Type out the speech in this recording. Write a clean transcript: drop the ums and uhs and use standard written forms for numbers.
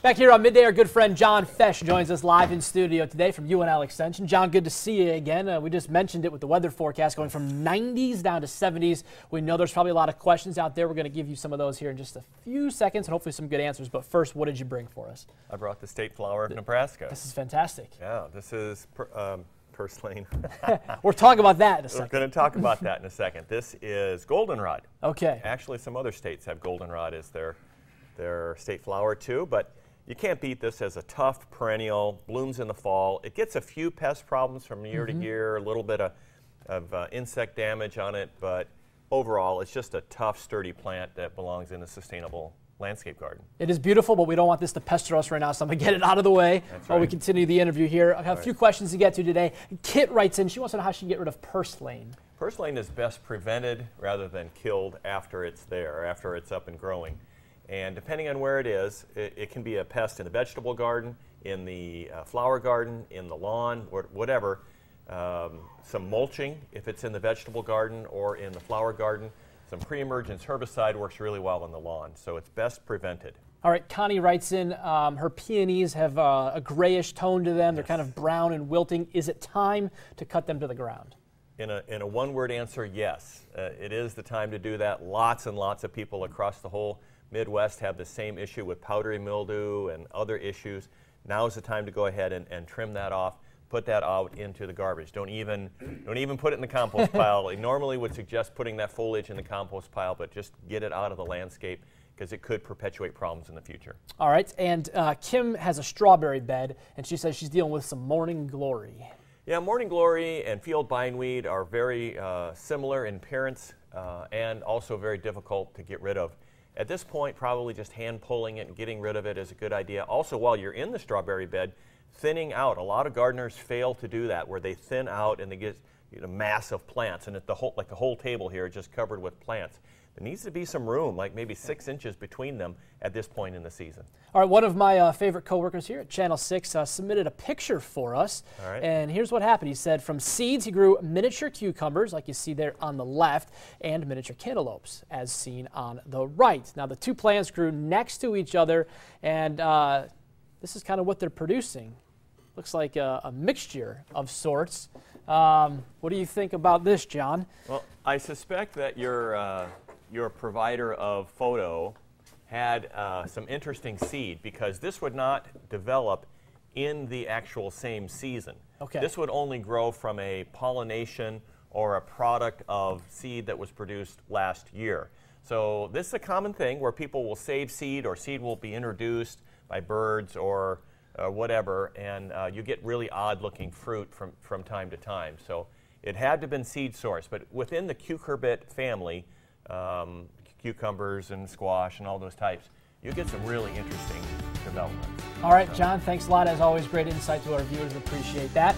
Back here on Midday, our good friend John Fech joins us live in studio today from UNL Extension. John, good to see you again. We just mentioned it with the weather forecast going from 90s down to 70s. We know there's probably a lot of questions out there. We're going to give you some of those here in just a few seconds and hopefully some good answers. But first, what did you bring for us? I brought the state flower of Nebraska. This is fantastic. Yeah, this is purslane. We're talking about that in a second. We're going to talk about that in a second. This is goldenrod. Okay. Actually, some other states have goldenrod as their state flower too, but you can't beat this as a tough perennial, blooms in the fall. It gets a few pest problems from year to year, a little bit of insect damage on it, but overall it's just a tough, sturdy plant that belongs in a sustainable landscape garden. It is beautiful, but we don't want this to pester us right now, so I'm going to get it out of the way while we continue the interview here. I have a few questions to get to today. Kit writes in, she wants to know how she can get rid of purslane. Purslane is best prevented rather than killed after it's there, after it's up and growing. And depending on where it is, it can be a pest in the vegetable garden, in the flower garden, in the lawn, or whatever. Some mulching if it's in the vegetable garden or in the flower garden. Some pre-emergence herbicide works really well on the lawn, so it's best prevented. All right, Connie writes in, her peonies have a grayish tone to them. They're kind of brown and wilting. Is it time to cut them to the ground? In a one-word answer, yes. It is the time to do that. Lots and lots of people across the whole Midwest have the same issue with powdery mildew and other issues. Now is the time to go ahead and trim that off, put that out into the garbage. Don't even put it in the compost pile. I normally would suggest putting that foliage in the compost pile, but just get it out of the landscape because it could perpetuate problems in the future. All right, and Kim has a strawberry bed, and she says she's dealing with some morning glory. Yeah, morning glory and field bindweed are very similar in appearance and also very difficult to get rid of. At this point, probably just hand pulling it and getting rid of it is a good idea. Also, while you're in the strawberry bed, thinning out. A lot of gardeners fail to do that, where they thin out and they get a mass of plants, and like the whole table here is just covered with plants. There needs to be some room, like maybe 6 inches between them at this point in the season. All right, one of my favorite coworkers here at Channel 6 submitted a picture for us. All right. And here's what happened. He said from seeds he grew miniature cucumbers, like you see there on the left, and miniature cantaloupes, as seen on the right. Now the two plants grew next to each other, and this is kind of what they're producing. Looks like a mixture of sorts. What do you think about this, John? Well, I suspect that your provider of photo had some interesting seed, because this would not develop in the actual same season. Okay. This would only grow from a pollination or a product of seed that was produced last year. So this is a common thing where people will save seed, or seed will be introduced by birds or whatever, and you get really odd looking fruit from time to time. So it had to have been seed source, but within the cucurbit family, cucumbers and squash and all those types, you get some really interesting developments. All right, John, thanks a lot. As always, great insight to our viewers. Appreciate that.